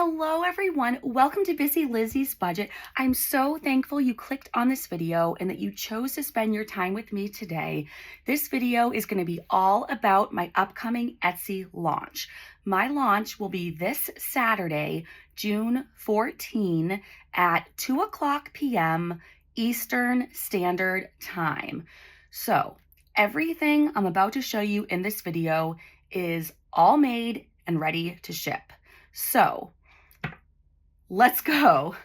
Hello everyone, welcome to Busy Lizzie's Budget. I'm so thankful you clicked on this video and that you chose to spend your time with me today. This video is going to be all about my upcoming Etsy launch. My launch will be this Saturday, June 14 at 2:00 p.m. Eastern Standard Time. So everything I'm about to show you in this video is all made and ready to ship. So let's go.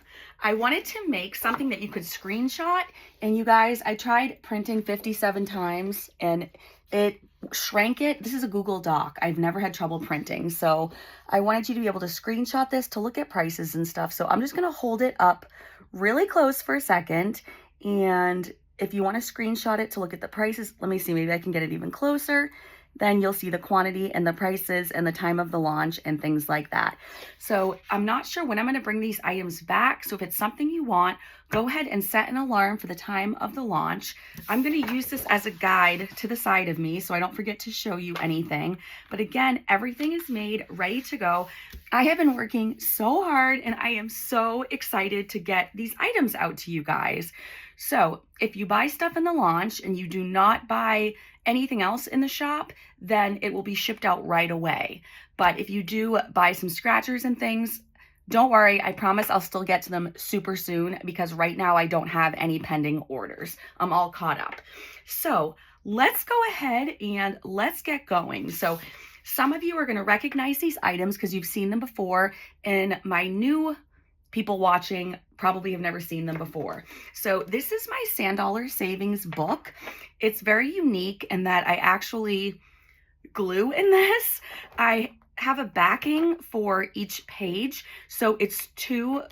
I wanted to make something that you could screenshot, and you guys, I tried printing 57 times and it shrank it. This is a Google Doc. I've never had trouble printing. So I wanted you to be able to screenshot this to look at prices and stuff. So I'm just going to hold it up really close for a second. And if you want to screenshot it to look at the prices, let me see, maybe I can get it even closer. Then you'll see the quantity and the prices and the time of the launch and things like that. So I'm not sure when I'm going to bring these items back. So if it's something you want, go ahead and set an alarm for the time of the launch. I'm going to use this as a guide to the side of me so I don't forget to show you anything. But again, everything is made, ready to go. I have been working so hard and I am so excited to get these items out to you guys. So if you buy stuff in the launch and you do not buy anything else in the shop, then it will be shipped out right away. But if you do buy some scratchers and things, don't worry, I promise I'll still get to them super soon because right now I don't have any pending orders. I'm all caught up. So let's go ahead and let's get going. So some of you are going to recognize these items because you've seen them before, and my new people watching probably have never seen them before. So this is my $10 savings book. It's very unique in that I actually glue in this. I have a backing for each page. So it's two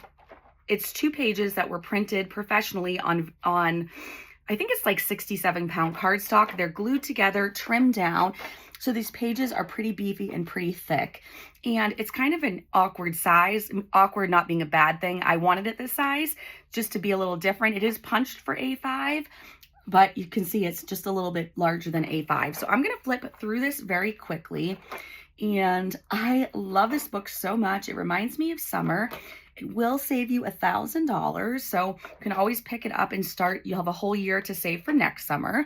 pages that were printed professionally on I think it's like 67-pound cardstock. They're glued together, trimmed down. So these pages are pretty beefy and pretty thick. And it's kind of an awkward size. Awkward not being a bad thing. I wanted it this size just to be a little different. It is punched for A5, but you can see it's just a little bit larger than A5. So I'm going to flip through this very quickly. And I love this book so much. It reminds me of summer. It will save you $1,000. So you can always pick it up and start. You'll have a whole year to save for next summer.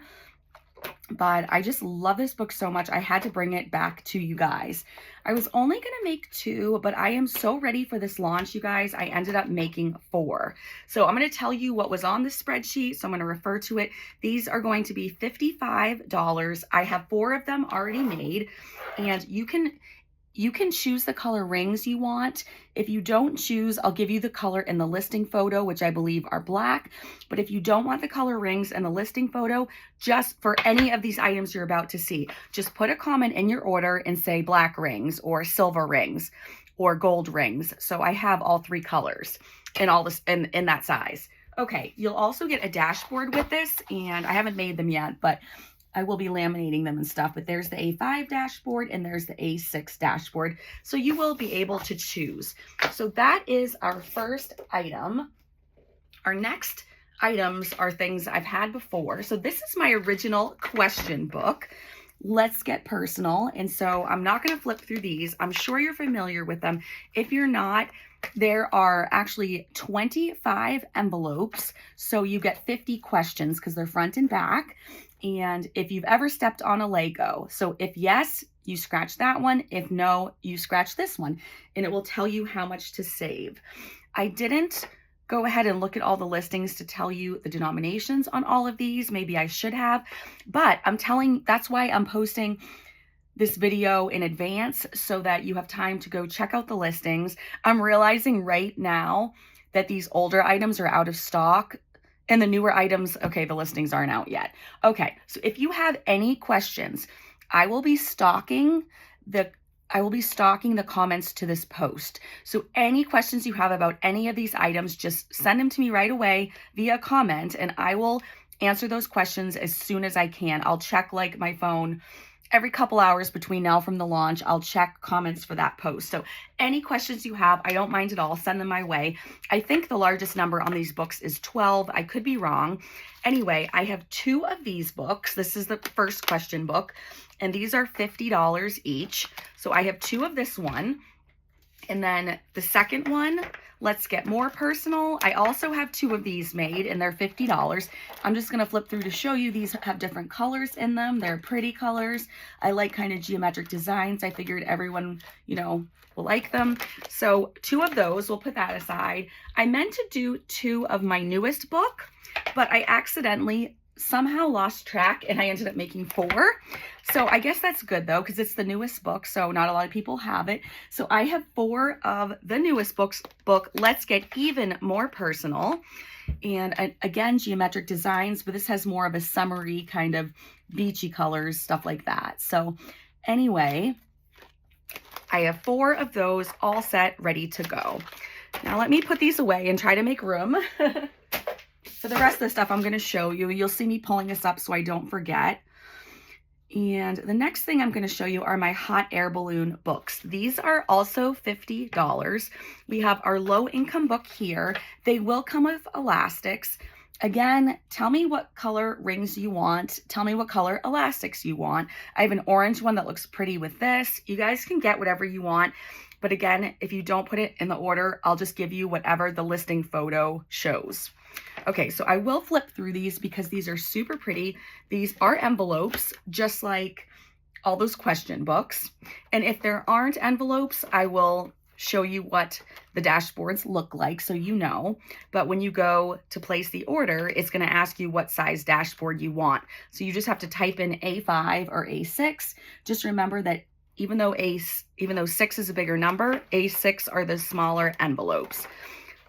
But I just love this book so much. I had to bring it back to you guys. I was only going to make 2, but I am so ready for this launch, you guys. I ended up making 4. So I'm going to tell you what was on the spreadsheet. So I'm going to refer to it. These are going to be $55. I have 4 of them already made, and you can choose the color rings you want. If you don't choose, I'll give you the color in the listing photo, which I believe are black. But if you don't want the color rings in the listing photo, just for any of these items you're about to see, just put a comment in your order and say black rings or silver rings or gold rings. So I have all 3 colors in all this in that size. Okay, you'll also get a dashboard with this, and I haven't made them yet, but I will be laminating them and stuff, but there's the A5 dashboard and there's the A6 dashboard. So you will be able to choose. So that is our first item. Our next items are things I've had before. So this is my original question book. Let's get personal. And so I'm not going to flip through these. I'm sure you're familiar with them. If you're not, there are actually 25 envelopes. So you get 50 questions because they're front and back. And if you've ever stepped on a Lego, so if yes, you scratch that one. If no, you scratch this one, and it will tell you how much to save. I didn't go ahead and look at all the listings to tell you the denominations on all of these. Maybe I should have, but that's why I'm posting this video in advance so that you have time to go check out the listings. I'm realizing right now that these older items are out of stock. And the newer items, okay, the listings aren't out yet. Okay, so if you have any questions, I will be stalking the comments to this post. So any questions you have about any of these items, just send them to me right away via comment, and I will answer those questions as soon as I can. I'll check like my phone every couple hours between now from the launch. I'll check comments for that post. So any questions you have, I don't mind at all. Send them my way. I think the largest number on these books is 12. I could be wrong. Anyway, I have 2 of these books. This is the first question book, and these are $50 each. So I have 2 of this one. And then the second one, let's get more personal. I also have 2 of these made and they're $50. I'm just gonna flip through to show you. These have different colors in them. They're pretty colors. I like kind of geometric designs. I figured everyone, you know, will like them. So 2 of those, we'll put that aside. I meant to do 2 of my newest book, but I accidentally somehow lost track and I ended up making 4. So I guess that's good though, because it's the newest book, so not a lot of people have it. So I have 4 of the newest book, Let's Get Even More Personal. And again, geometric designs, but this has more of a summery kind of beachy colors, stuff like that. So anyway, I have 4 of those all set, ready to go. Now let me put these away and try to make room. For the rest of the stuff I'm going to show you, you'll see me pulling this up so I don't forget. And the next thing I'm going to show you are my hot air balloon books. These are also $50. We have our low income book here. They will come with elastics. Again, tell me what color rings you want. Tell me what color elastics you want. I have an orange one that looks pretty with this. You guys can get whatever you want. But again, if you don't put it in the order, I'll just give you whatever the listing photo shows. Okay, so I will flip through these because these are super pretty. These are envelopes, just like all those question books. And if there aren't envelopes, I will show you what the dashboards look like so you know. But when you go to place the order, it's going to ask you what size dashboard you want. So you just have to type in A5 or A6. Just remember that even though 6 is a bigger number, A6 are the smaller envelopes.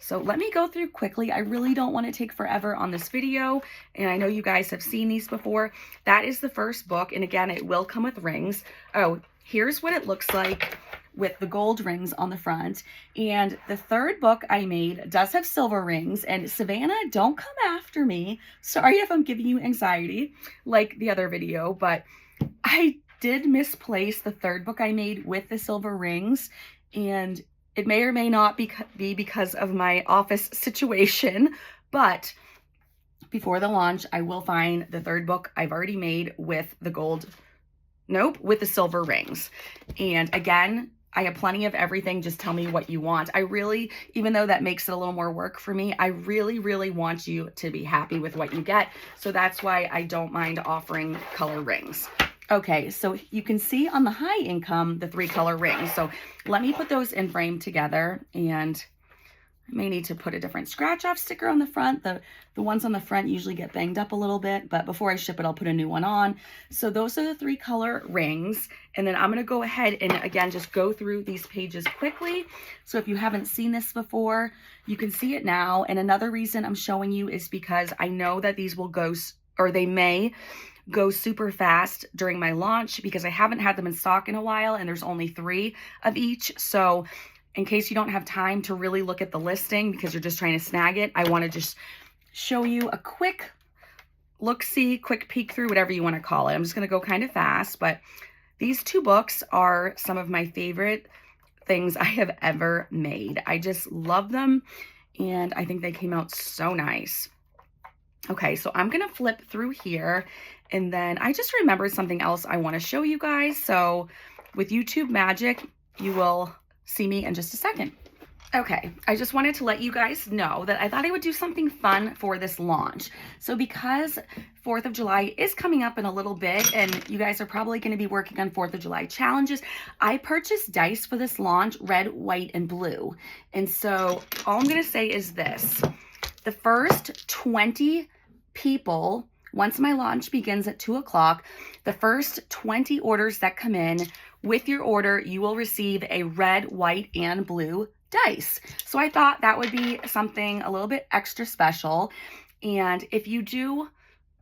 So let me go through quickly. I really don't want to take forever on this video, and I know you guys have seen these before. That is the first book, and again, it will come with rings. Oh, here's what it looks like with the gold rings on the front. And the third book I made does have silver rings, and Savannah, don't come after me. Sorry if I'm giving you anxiety like the other video, but I did misplace the third book I made with the silver rings, and it may or may not be because of my office situation, but before the launch, I will find the third book I've already made with the with the silver rings. And again, I have plenty of everything. Just tell me what you want. I really, even though that makes it a little more work for me, I really, really want you to be happy with what you get. So that's why I don't mind offering color rings. Okay, so you can see on the high income, the 3 color rings. So let me put those in frame together, and I may need to put a different scratch off sticker on the front. The ones on the front usually get banged up a little bit, but before I ship it, I'll put a new one on. So those are the 3 color rings. And then I'm gonna go ahead and again, just go through these pages quickly. So if you haven't seen this before, you can see it now. And another reason I'm showing you is because I know that these will go, or they may go super fast during my launch because I haven't had them in stock in a while and there's only 3 of each. So in case you don't have time to really look at the listing because you're just trying to snag it, I want to just show you a quick look-see, quick peek through, whatever you want to call it. I'm just going to go kind of fast, but these 2 books are some of my favorite things I have ever made. I just love them and I think they came out so nice. Okay, so I'm going to flip through here, and then I just remembered something else I want to show you guys. So with YouTube magic, you will see me in just a second. Okay, I just wanted to let you guys know that I thought I would do something fun for this launch. So because 4th of July is coming up in a little bit, and you guys are probably going to be working on 4th of July challenges, I purchased dice for this launch, red, white, and blue. And so all I'm going to say is this. The first 20 people, once my launch begins at 2 o'clock, the first 20 orders that come in, with your order, you will receive a red, white, and blue dice. So I thought that would be something a little bit extra special. And if you do,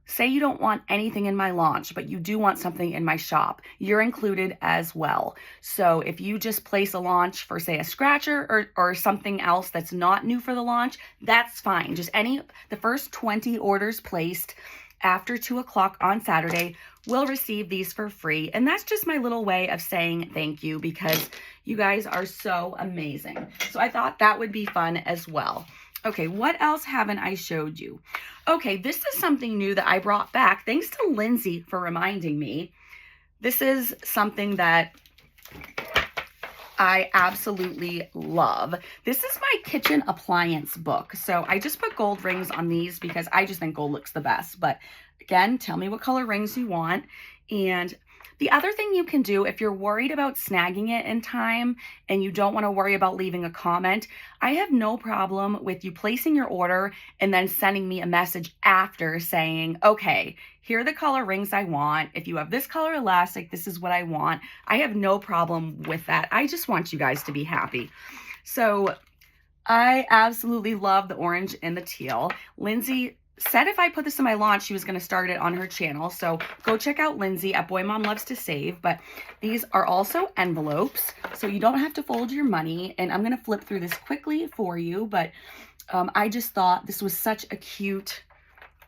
say you don't want anything in my launch, but you do want something in my shop, you're included as well. So if you just place a launch for, say, a scratcher or something else that's not new for the launch, that's fine. Just the first 20 orders placed after 2 o'clock on Saturday will receive these for free. And that's just my little way of saying thank you because you guys are so amazing. So I thought that would be fun as well. Okay, what else haven't I showed you? Okay, this is something new that I brought back. Thanks to Lindsay for reminding me. This is something that I absolutely love. This is my kitchen appliance book. So I just put gold rings on these because I just think gold looks the best. But again, tell me what color rings you want. And the other thing you can do if you're worried about snagging it in time and you don't want to worry about leaving a comment, I have no problem with you placing your order and then sending me a message after saying, okay, here are the color rings I want. If you have this color elastic, this is what I want. I have no problem with that. I just want you guys to be happy. So I absolutely love the orange and the teal. Lindsay said if I put this in my launch, she was going to start it on her channel. So go check out Lindsay at Boy Mom Loves to Save. But these are also envelopes, so you don't have to fold your money. And I'm going to flip through this quickly for you. But I just thought this was such a cute,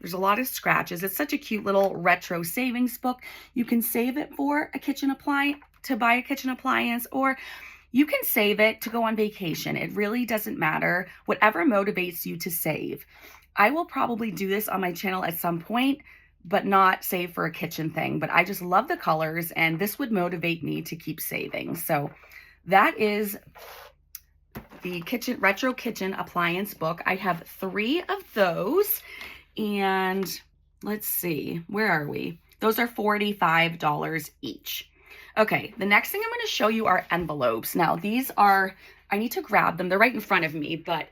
there's a lot of scratches. It's such a cute little retro savings book. You can save it for a kitchen appliance, to buy a kitchen appliance, or you can save it to go on vacation. It really doesn't matter. Whatever motivates you to save. I will probably do this on my channel at some point, but not save for a kitchen thing. But I just love the colors, and this would motivate me to keep saving. So that is the retro kitchen appliance book. I have 3 of those, and let's see, where are we? Those are $45 each. Okay, the next thing I'm going to show you are envelopes. Now these are, I need to grab them. They're right in front of me, but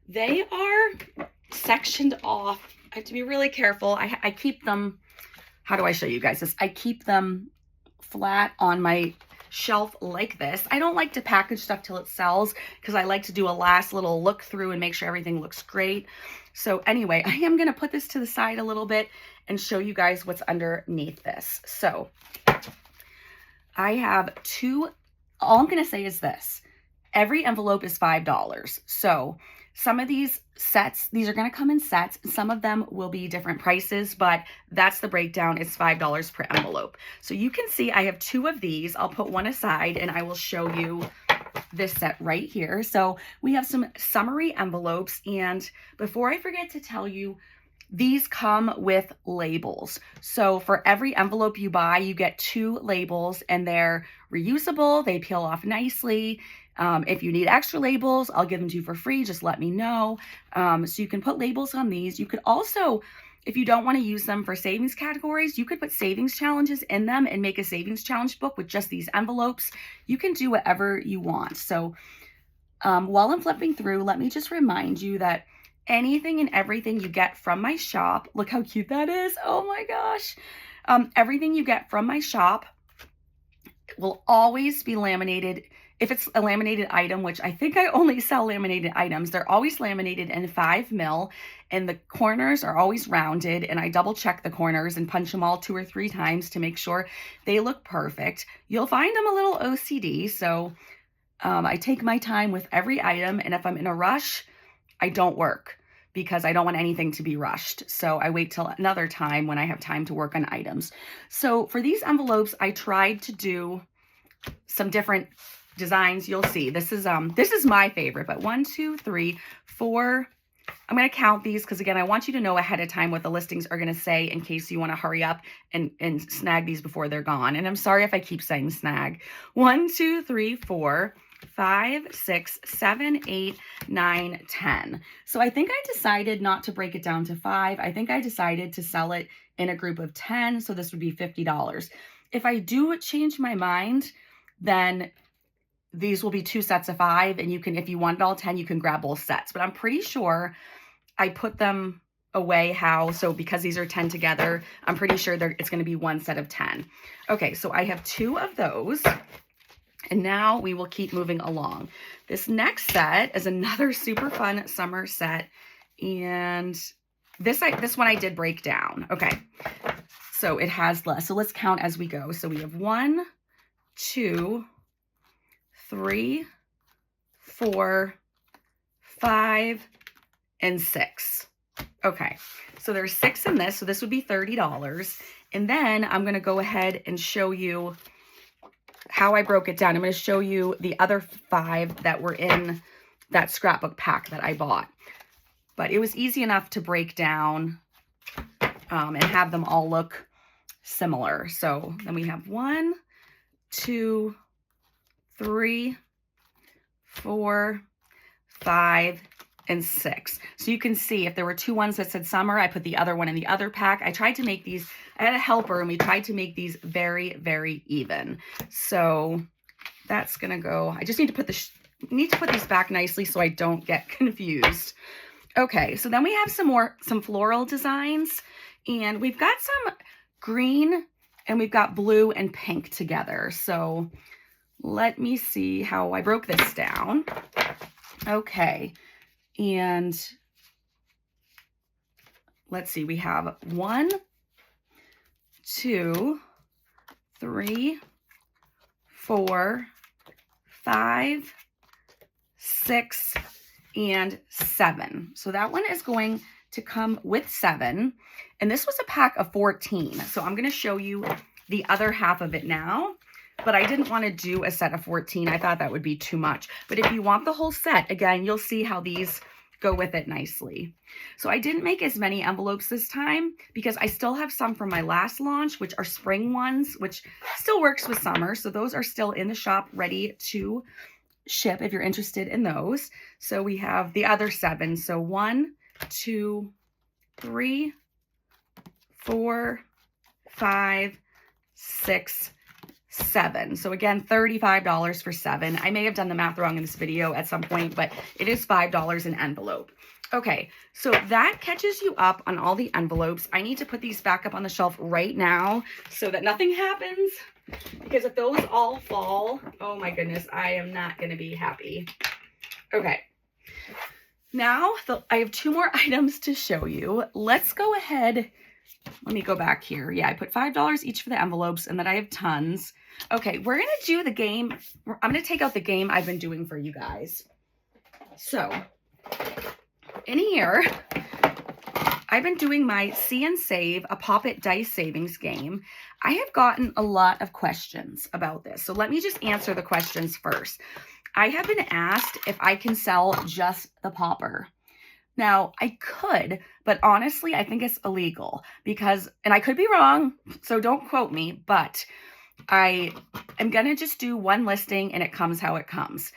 they are sectioned off. I have to be really careful. I keep them, how do I show you guys this? I keep them flat on my shelf like this. I don't like to package stuff till it sells because I like to do a last little look through and make sure everything looks great. So anyway, I am going to put this to the side a little bit and show you guys what's underneath this. So I have 2, all I'm going to say is this. Every envelope is $5. So some of these sets, these are going to come in sets. Some of them will be different prices, but that's the breakdown. It's $5 per envelope. So you can see I have 2 of these. I'll put one aside and I will show you this set right here. So we have some summary envelopes. And before I forget to tell you, these come with labels. So for every envelope you buy, you get 2 labels, and they're reusable. They peel off nicely. If you need extra labels, I'll give them to you for free. Just let me know. So you can put labels on these. You could also, if you don't want to use them for savings categories, you could put savings challenges in them and make a savings challenge book with just these envelopes. You can do whatever you want. So while I'm flipping through, let me just remind you that anything and everything you get from my shop, look how cute that is. Oh my gosh. Everything you get from my shop will always be laminated. If it's a laminated item, which I think I only sell laminated items, they're always laminated in 5 mil, and the corners are always rounded, and I double check the corners and punch them all 2 or 3 times to make sure they look perfect. You'll find I'm a little OCD, so I take my time with every item, and if I'm in a rush, I don't work because I don't want anything to be rushed. So I wait till another time when I have time to work on items. So for these envelopes, I tried to do some different designs. You'll see this is my favorite, but 1, 2, 3, 4. I'm going to count these because again, I want you to know ahead of time what the listings are going to say in case you want to hurry up and snag these before they're gone. And I'm sorry if I keep saying snag. 1, 2, 3, 4, 5, 6, 7, 8, 9, 10. So I think I decided not to break it down to 5. I think I decided to sell it in a group of 10. So this would be $50. If I do change my mind, then these will be 2 sets of 5. And you can, if you want all 10, you can grab both sets. But I'm pretty sure I put them away so because these are 10 together, I'm pretty sure it's going to be 1 set of 10. Okay, so I have 2 of those. And now we will keep moving along. This next set is another super fun summer set. And this one I did break down. Okay. So it has less. So let's count as we go. So we have 1, 2, 3, 4, 5, and 6. Okay. So there's 6 in this. So this would be $30. And then I'm going to go ahead and show you how I broke it down. I'm going to show you the other 5 that were in that scrapbook pack that I bought. But it was easy enough to break down and have them all look similar. So then we have 1, 2, 3, 4, 5, and 6. So you can see if there were 2 ones that said summer, I put the other one in the other pack. I tried to make these, I had a helper and we tried to make these very, very even. So that's gonna go, I just need to put these back nicely so I don't get confused. Okay, so then we have some floral designs, and we've got some green and we've got blue and pink together. So let me see how I broke this down. Okay, and let's see, we have 1, 2, 3, 4, 5, 6, and 7. So that one is going to come with 7. And this was a pack of 14. So I'm going to show you the other half of it now. But I didn't want to do a set of 14. I thought that would be too much. But if you want the whole set, again, you'll see how these go with it nicely. So I didn't make as many envelopes this time because I still have some from my last launch, which are spring ones, which still works with summer. So those are still in the shop ready to ship if you're interested in those. So we have the other 7. So 1, 2, 3, 4, 5, 6, 7. So again, $35 for 7. I may have done the math wrong in this video at some point, but it is $5 an envelope. Okay, so that catches you up on all the envelopes. I need to put these back up on the shelf right now so that nothing happens, because if those all fall, oh my goodness, I am not going to be happy. Okay, now I have 2 more items to show you. Let's go ahead. Let me go back here. Yeah, I put $5 each for the envelopes, and then I have tons. Okay, we're going to do the game. I'm going to take out the game I've been doing for you guys. So in here, I've been doing my See and Save, a Pop It Dice Savings game. I have gotten a lot of questions about this. So let me just answer the questions first. I have been asked if I can sell just the popper. Now, I could, but honestly, I think it's illegal because, and I could be wrong, so don't quote me, but I am going to just do one listing and it comes how it comes.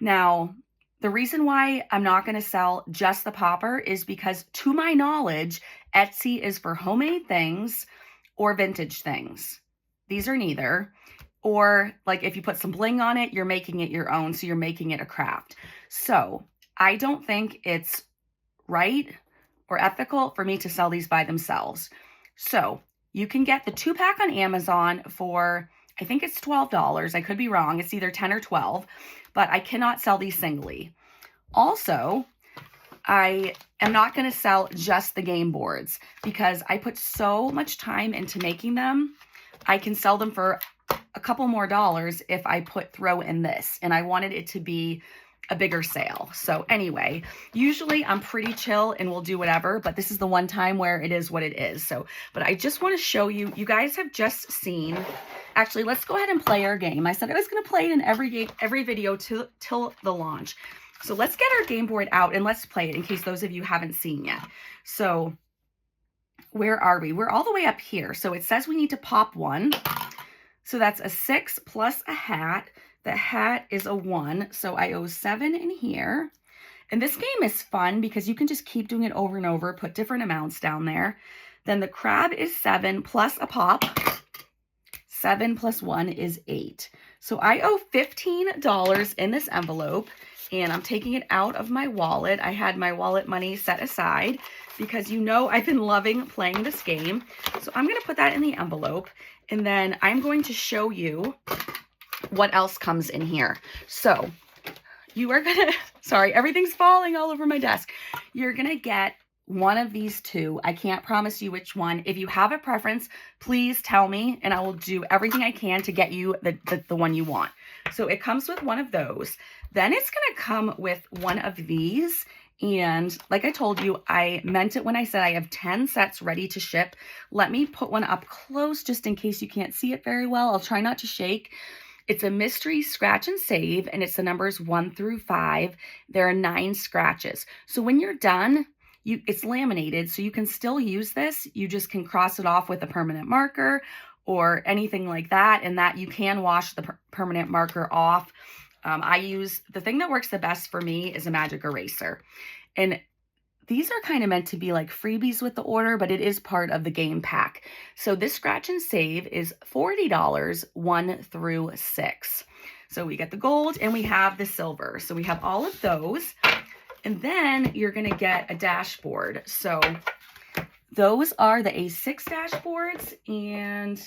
Now, the reason why I'm not going to sell just the popper is because, to my knowledge, Etsy is for homemade things or vintage things. These are neither. Or like if you put some bling on it, you're making it your own, so you're making it a craft. So I don't think it's right or ethical for me to sell these by themselves. So you can get the 2-pack on Amazon for, I think it's $12. I could be wrong. It's either 10 or 12, but I cannot sell these singly. Also, I am not going to sell just the game boards because I put so much time into making them. I can sell them for a couple more dollars if I throw in this, and I wanted it to be a bigger sale. So anyway, usually I'm pretty chill and we'll do whatever, but this is the one time where it is what it is. So, but I just want to show you, you guys have just seen, actually, let's go ahead and play our game. I said I was going to play it in every video till the launch. So let's get our game board out and let's play it in case those of you haven't seen yet. So where are we? We're all the way up here. So it says we need to pop 1. So that's a 6 plus a hat. The hat is a 1, so I owe 7 in here. And this game is fun because you can just keep doing it over and over, put different amounts down there. Then the crab is 7 plus a pop. 7 plus 1 is 8. So I owe $15 in this envelope, and I'm taking it out of my wallet. I had my wallet money set aside because you know I've been loving playing this game. So I'm going to put that in the envelope, and then I'm going to show you what else comes in here. So you are gonna, sorry, everything's falling all over my desk. You're gonna get one of these 2. I can't promise you which one. If you have a preference, please tell me and I will do everything I can to get you the one you want. So it comes with one of those. Then it's gonna come with one of these. And like I told you, I meant it when I said I have 10 sets ready to ship. Let me put one up close just in case you can't see it very well. I'll try not to shake. It's a mystery scratch and save, and it's the numbers 1 through 5. There are 9 scratches. So when you're done, it's laminated, so you can still use this. You just can cross it off with a permanent marker or anything like that, and that you can wash the permanent marker off The thing that works the best for me is a magic eraser. And these are kind of meant to be like freebies with the order, but it is part of the game pack. So this scratch and save is $40, 1 through 6. So we get the gold and we have the silver. So we have all of those. And then you're going to get a dashboard. So those are the A6 dashboards and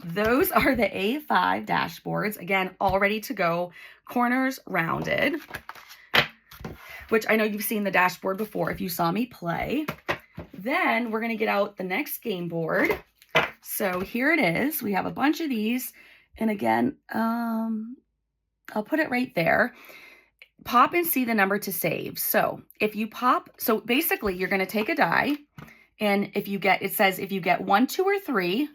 those are the A5 dashboards. Again, all ready to go. Corners rounded, which I know you've seen the dashboard before if you saw me play. Then we're going to get out the next game board. So here it is. We have a bunch of these. And again, I'll put it right there. Pop and see the number to save. So if you pop, so basically you're going to take a die. And if you get, it says if you get 1, 2, or 3,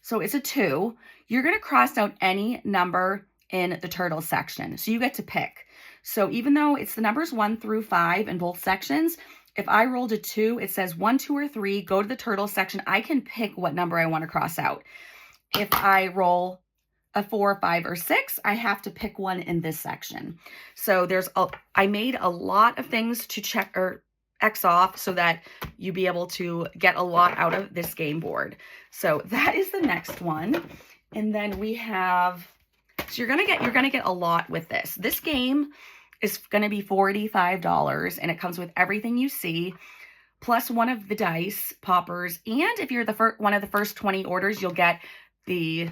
so it's a 2, you're going to cross out any number in the turtle section. So you get to pick. So even though it's the numbers 1 through 5 in both sections, if I rolled a 2, it says 1, 2, or 3, go to the turtle section. I can pick what number I want to cross out. If I roll a 4, 5, or 6, I have to pick one in this section. So I made a lot of things to check or X off so that you be able to get a lot out of this game board. So that is the next one. And then we have, so you're gonna get a lot with this. This game is gonna be $45 and it comes with everything you see, plus one of the dice poppers. And if you're one of the first 20 orders, you'll get the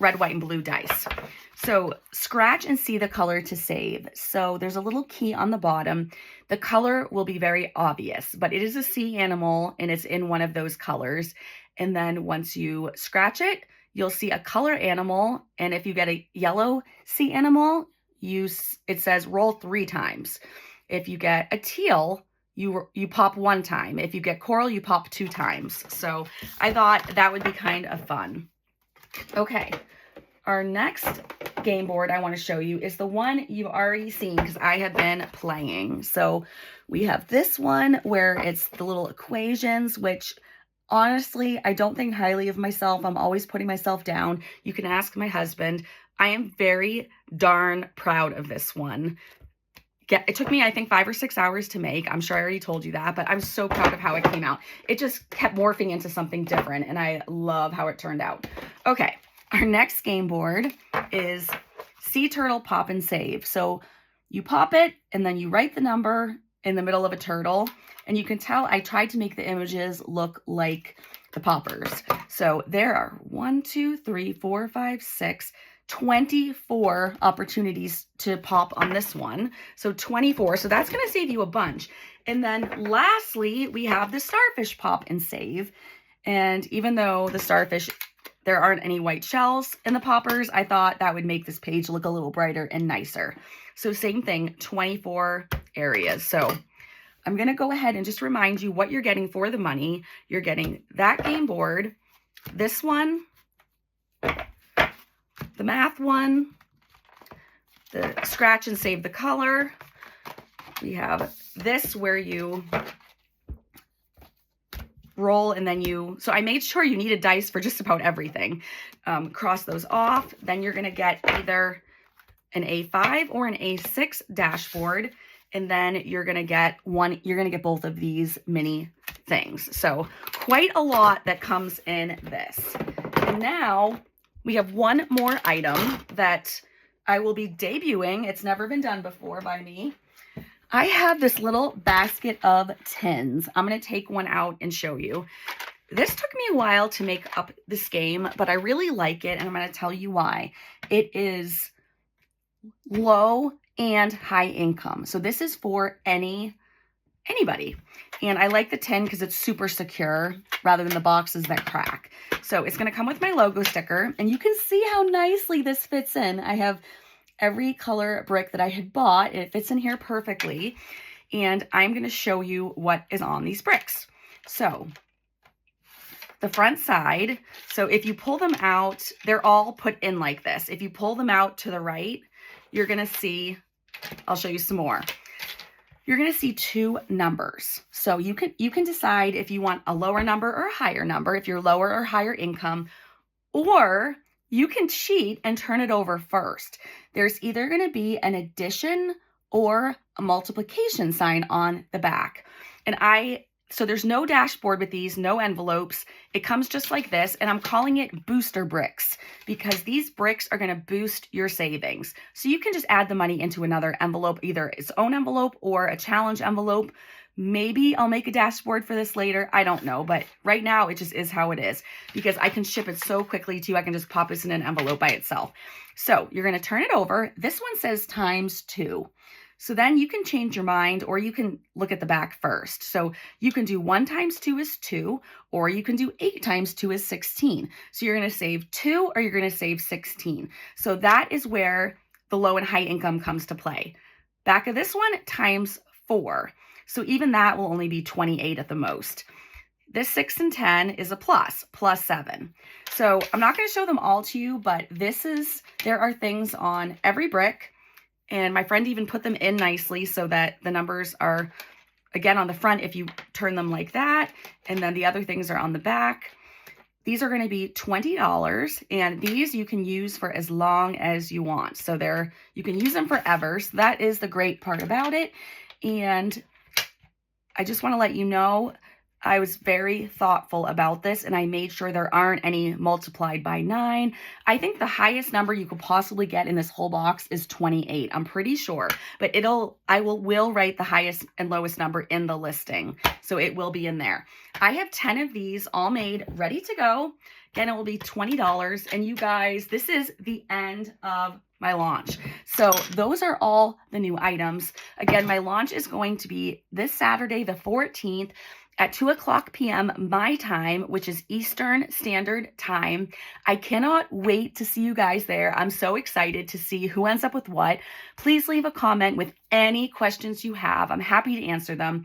red, white, and blue dice. So scratch and see the color to save. So there's a little key on the bottom. The color will be very obvious, but it is a sea animal and it's in one of those colors. And then once you scratch it, you'll see a color animal. And if you get a yellow sea animal, it says roll 3 times. If you get a teal, you pop 1 time. If you get coral, you pop 2 times. So I thought that would be kind of fun. Okay, our next game board I want to show you is the one you've already seen because I have been playing. So we have this one where it's the little equations, which honestly, I don't think highly of myself. I'm always putting myself down. You can ask my husband. I am very darn proud of this one. It took me, I think, 5 or 6 hours to make. I'm sure I already told you that, but I'm so proud of how it came out. It just kept morphing into something different, and I love how it turned out. Okay, our next game board is Sea Turtle Pop and Save. So you pop it, and then you write the number in the middle of a turtle, and you can tell I tried to make the images look like the poppers. So there are 1, 2, 3, 4, 5, 6, 24 opportunities to pop on this one. So 24. So that's going to save you a bunch. And then lastly, we have the starfish pop and save. And even though the starfish, there aren't any white shells in the poppers, I thought that would make this page look a little brighter and nicer. So same thing, 24 areas. So I'm going to go ahead and just remind you what you're getting for the money. You're getting that game board, this one, the math one, the scratch and save the color. We have this where you roll and then so I made sure you needed dice for just about everything. Cross those off. Then you're going to get either an A5 or an A6 dashboard. And then you're going to get both of these mini things. So quite a lot that comes in this. And now we have one more item that I will be debuting. It's never been done before by me. I have this little basket of tins. I'm going to take one out and show you. This took me a while to make up this game, but I really like it, and I'm going to tell you why. It is low and high income. So this is for anybody. And I like the tin because it's super secure rather than the boxes that crack. So it's going to come with my logo sticker, and you can see how nicely this fits in. I have every color brick that I had bought. It fits in here perfectly. And I'm going to show you what is on these bricks. So the front side, so if you pull them out, they're all put in like this. If you pull them out to the right, you're going to see, I'll show you some more. You're going to see 2 numbers. So you can decide if you want a lower number or a higher number, if you're lower or higher income, or you can cheat and turn it over first. There's either going to be an addition or a multiplication sign on the back. So there's no dashboard with these, no envelopes. It comes just like this, and I'm calling it booster bricks because these bricks are going to boost your savings. So you can just add the money into another envelope, either its own envelope or a challenge envelope. Maybe I'll make a dashboard for this later. I don't know, but right now it just is how it is because I can ship it so quickly too. I can just pop this in an envelope by itself. So you're going to turn it over. This one says ×2. So then you can change your mind, or you can look at the back first. So you can do 1 × 2 is 2, or you can do 8 × 2 is 16. So you're going to save 2 or you're going to save 16. So that is where the low and high income comes to play. Back of this one, ×4. So even that will only be 28 at the most. This 6 and 10 is a +7. So I'm not going to show them all to you, but there are things on every brick. And my friend even put them in nicely so that the numbers are, again, on the front if you turn them like that. And then the other things are on the back. These are going to be $20, and these you can use for as long as you want. So you can use them forever. So that is the great part about it. And I just want to let you know, I was very thoughtful about this, and I made sure there aren't any multiplied by 9. I think the highest number you could possibly get in this whole box is 28. I'm pretty sure, but I will write the highest and lowest number in the listing. So it will be in there. I have 10 of these all made, ready to go. Again, it will be $20. And you guys, this is the end of my launch. So those are all the new items. Again, my launch is going to be this Saturday, the 14th. At 2:00 p.m. my time, which is Eastern Standard Time. I cannot wait to see you guys there. I'm so excited to see who ends up with what. Please leave a comment with any questions you have. I'm happy to answer them.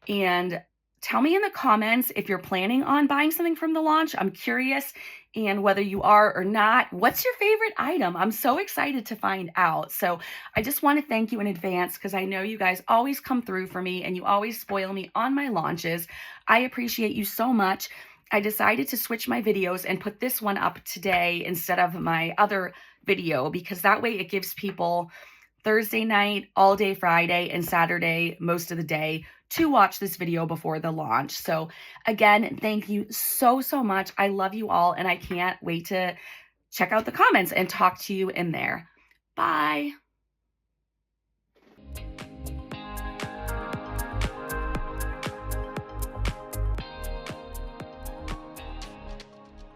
And tell me in the comments if you're planning on buying something from the launch. I'm curious, and whether you are or not, what's your favorite item? I'm so excited to find out. So I just want to thank you in advance because I know you guys always come through for me and you always spoil me on my launches. I appreciate you so much. I decided to switch my videos and put this one up today instead of my other video because that way it gives people Thursday night, all day Friday, and Saturday, most of the day, to watch this video before the launch. So again, thank you so, so much. I love you all, and I can't wait to check out the comments and talk to you in there. Bye.